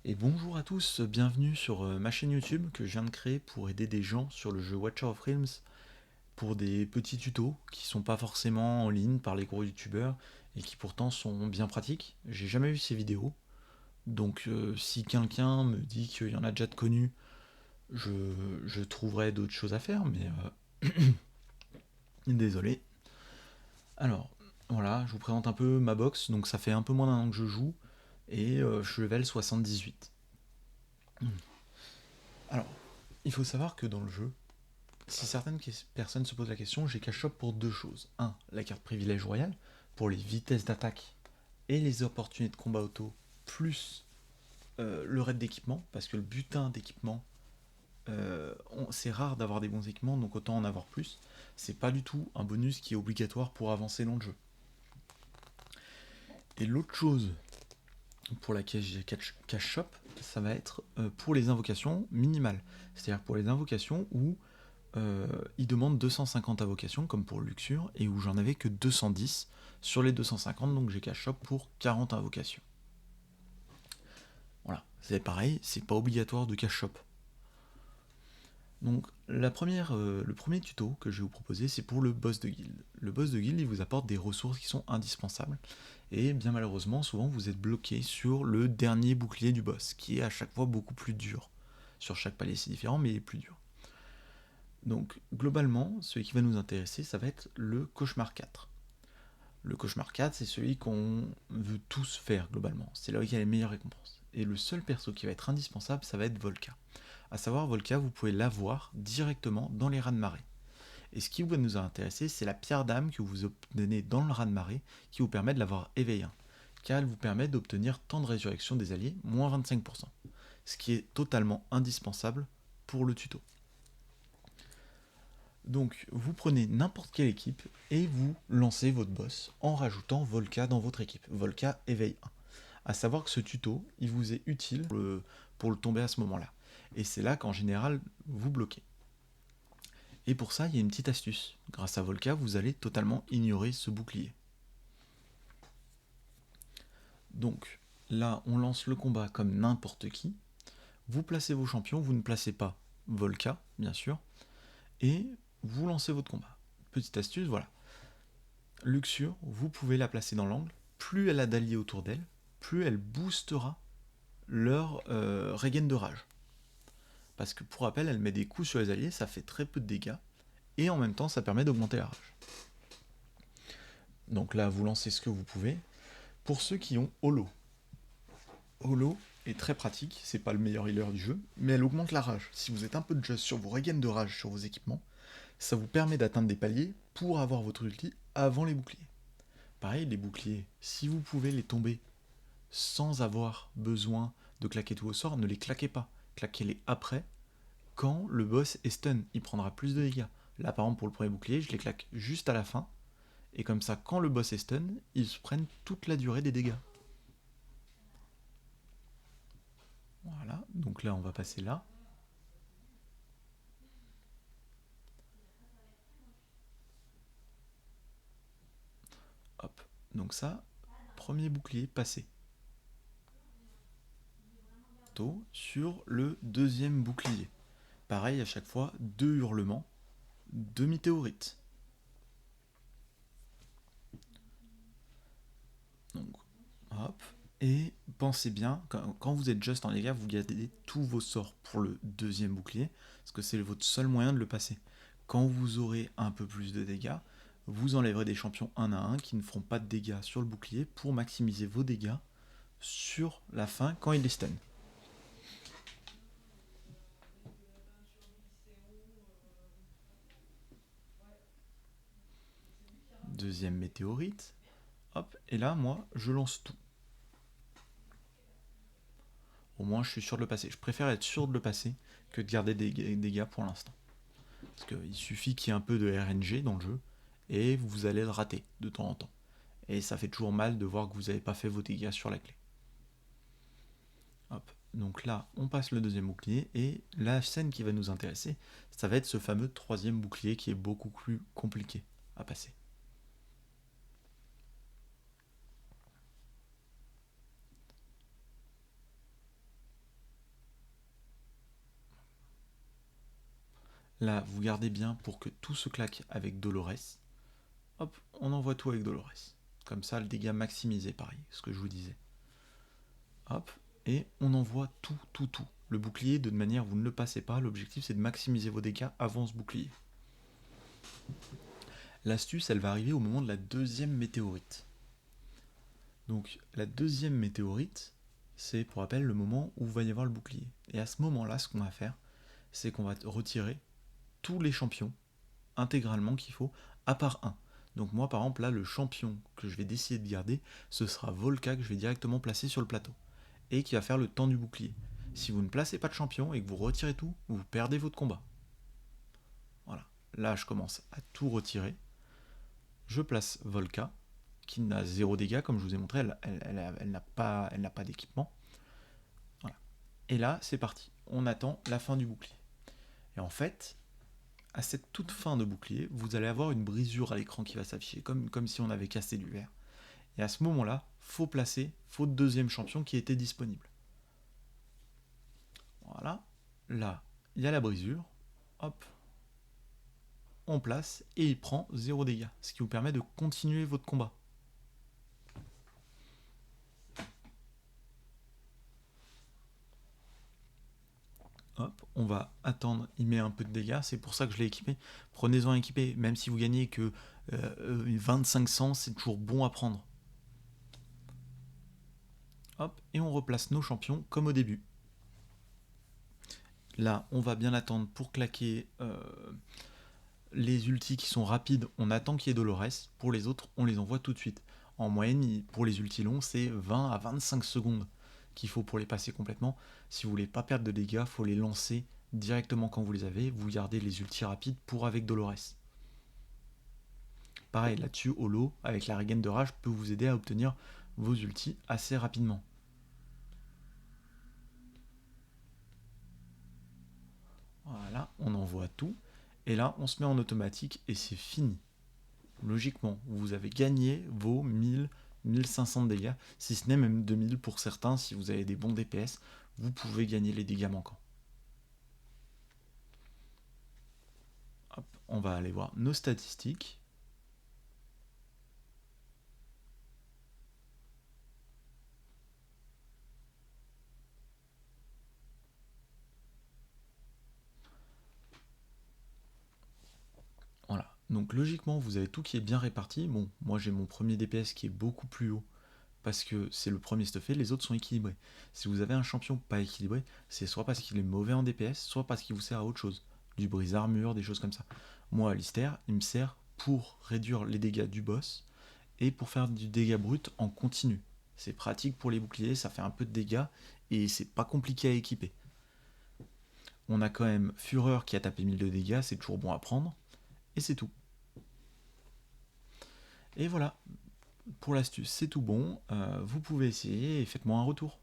Et bonjour à tous, bienvenue sur ma chaîne YouTube que je viens de créer pour aider des gens sur le jeu Watcher of Realms pour des petits tutos qui sont pas forcément en ligne par les gros youtubeurs et qui pourtant sont bien pratiques. J'ai jamais vu ces vidéos, donc si quelqu'un me dit qu'il y en a déjà de connus, je, je trouverai d'autres choses à faire, mais désolé. Alors, voilà, je vous présente un peu ma box, donc ça fait un peu moins d'un an que je joue et je suis level 78. Alors, il faut savoir que dans le jeu, si certaines personnes se posent la question, j'ai cash shop pour deux choses. Un, la carte privilège royale, pour les vitesses d'attaque et les opportunités de combat auto, plus le raid d'équipement, parce que le butin d'équipement, c'est rare d'avoir des bons équipements, donc autant en avoir plus. C'est pas du tout un bonus qui est obligatoire pour avancer dans le jeu. Et l'autre chose pour laquelle j'ai cash shop, ça va être pour les invocations minimales. C'est-à-dire pour les invocations où il demande 250 invocations, comme pour Luxure, et où j'en avais que 210 sur les 250, donc j'ai cash shop pour 40 invocations. Voilà, c'est pareil, c'est pas obligatoire de cash shop. Donc le premier tuto que je vais vous proposer, c'est pour le boss de guild. Le boss de guild, il vous apporte des ressources qui sont indispensables, et bien malheureusement, souvent vous êtes bloqué sur le dernier bouclier du boss, qui est à chaque fois beaucoup plus dur. Sur chaque palier c'est différent, mais il est plus dur. Donc globalement, celui qui va nous intéresser, ça va être le cauchemar 4. Le cauchemar 4, c'est celui qu'on veut tous faire globalement. C'est là où il y a les meilleures récompenses. Et le seul perso qui va être indispensable, ça va être Volca. A savoir, Volca, vous pouvez l'avoir directement dans les raz-de-marée. Et ce qui va nous intéresser, c'est la pierre d'âme que vous obtenez dans le raz-de-marée qui vous permet de l'avoir éveillé 1. Car elle vous permet d'obtenir temps de résurrection des alliés, moins 25%. Ce qui est totalement indispensable pour le tuto. Donc vous prenez n'importe quelle équipe et vous lancez votre boss en rajoutant Volca dans votre équipe. Volca éveille 1. A savoir que ce tuto, il vous est utile pour le tomber à ce moment-là. Et c'est là qu'en général, vous bloquez. Et pour ça, il y a une petite astuce. Grâce à Volca, vous allez totalement ignorer ce bouclier. Donc là, on lance le combat comme n'importe qui. Vous placez vos champions, vous ne placez pas Volca, bien sûr, et vous lancez votre combat. Petite astuce, voilà. Luxure, vous pouvez la placer dans l'angle. Plus elle a d'alliés autour d'elle, plus elle boostera leur regain de rage. Parce que pour rappel, elle met des coups sur les alliés, ça fait très peu de dégâts, et en même temps, ça permet d'augmenter la rage. Donc là, vous lancez ce que vous pouvez. Pour ceux qui ont Holo, Holo est très pratique, c'est pas le meilleur healer du jeu, mais elle augmente la rage. Si vous êtes un peu de just sur vos regains de rage sur vos équipements, ça vous permet d'atteindre des paliers pour avoir votre ulti avant les boucliers. Pareil, les boucliers, si vous pouvez les tomber sans avoir besoin de claquer tout au sort, ne les claquez pas. Claquez-les après, quand le boss est stun. Il prendra plus de dégâts. Là, par exemple, pour le premier bouclier, je les claque juste à la fin. Et comme ça, quand le boss est stun, ils se prennent toute la durée des dégâts. Voilà, donc là, on va passer là. Hop, donc ça, premier bouclier passé. Sur le deuxième bouclier. Pareil, à chaque fois, 2 hurlements, 2 météorites. Donc, hop. Et pensez bien, quand vous êtes just en dégâts, vous gardez tous vos sorts pour le deuxième bouclier, parce que c'est votre seul moyen de le passer. Quand vous aurez un peu plus de dégâts, vous enlèverez des champions 1 à 1 qui ne feront pas de dégâts sur le bouclier pour maximiser vos dégâts sur la fin quand il est stun. Deuxième météorite. Hop, et là, moi, je lance tout. Au moins, je suis sûr de le passer. Je préfère être sûr de le passer que de garder des dégâts pour l'instant. Parce qu'il suffit qu'il y ait un peu de RNG dans le jeu, et vous allez le rater de temps en temps. Et ça fait toujours mal de voir que vous n'avez pas fait vos dégâts sur la clé. Hop. Donc là, on passe le deuxième bouclier, et la scène qui va nous intéresser, ça va être ce fameux troisième bouclier qui est beaucoup plus compliqué à passer. Là, vous gardez bien pour que tout se claque avec Dolores. Hop, on envoie tout avec Dolores. Comme ça, le dégât maximisé, pareil, ce que je vous disais. Hop, et on envoie tout. Le bouclier, de manière, vous ne le passez pas. L'objectif, c'est de maximiser vos dégâts avant ce bouclier. L'astuce, elle va arriver au moment de la deuxième météorite. Donc, la deuxième météorite, c'est, pour rappel, le moment où il va y avoir le bouclier. Et à ce moment-là, ce qu'on va faire, c'est qu'on va retirer tous les champions intégralement qu'il faut, à part un. Donc moi, par exemple, là, le champion que je vais décider de garder, ce sera Volca, que je vais directement placer sur le plateau, et qui va faire le temps du bouclier. Si vous ne placez pas de champion et que vous retirez tout, vous perdez votre combat. Voilà. Là, je commence à tout retirer. Je place Volca, qui n'a 0 dégâts, comme je vous ai montré, elle n'a pas d'équipement. Voilà. Et là, c'est parti. On attend la fin du bouclier. Et en fait, à cette toute fin de bouclier, vous allez avoir une brisure à l'écran qui va s'afficher, comme si on avait cassé du verre. Et à ce moment-là, faut deuxième champion qui était disponible. Voilà. Là, il y a la brisure. Hop. On place et il prend 0 dégâts, ce qui vous permet de continuer votre combat. Hop, on va attendre, il met un peu de dégâts, c'est pour ça que je l'ai équipé. Prenez-en équipé, même si vous gagnez que 2500, c'est toujours bon à prendre. Hop, et on replace nos champions comme au début. Là, on va bien attendre pour claquer les ultis qui sont rapides, on attend qu'il y ait Dolores. Pour les autres, on les envoie tout de suite. En moyenne, pour les ultis longs, c'est 20 à 25 secondes qu'il faut pour les passer complètement. Si vous voulez pas perdre de dégâts, il faut les lancer directement quand vous les avez. Vous gardez les ultis rapides pour avec Dolores. Pareil, là-dessus, Holo, avec la regain de rage, peut vous aider à obtenir vos ultis assez rapidement. Voilà, on envoie tout. Et là, on se met en automatique et c'est fini. Logiquement, vous avez gagné vos 1000, 1500 de dégâts, si ce n'est même 2000 pour certains, si vous avez des bons DPS, vous pouvez gagner les dégâts manquants. Hop, on va aller voir nos statistiques. Voilà, donc logiquement, vous avez tout qui est bien réparti. Bon, moi j'ai mon premier DPS qui est beaucoup plus haut, parce que c'est le premier stuffé, les autres sont équilibrés. Si vous avez un champion pas équilibré, c'est soit parce qu'il est mauvais en DPS, soit parce qu'il vous sert à autre chose. Du brise-armure, des choses comme ça. Moi, Alistair, il me sert pour réduire les dégâts du boss, et pour faire du dégât brut en continu. C'est pratique pour les boucliers, ça fait un peu de dégâts, et c'est pas compliqué à équiper. On a quand même Fureur qui a tapé 1000 de dégâts, c'est toujours bon à prendre, et c'est tout. Et voilà, pour l'astuce, c'est tout bon, vous pouvez essayer et faites-moi un retour.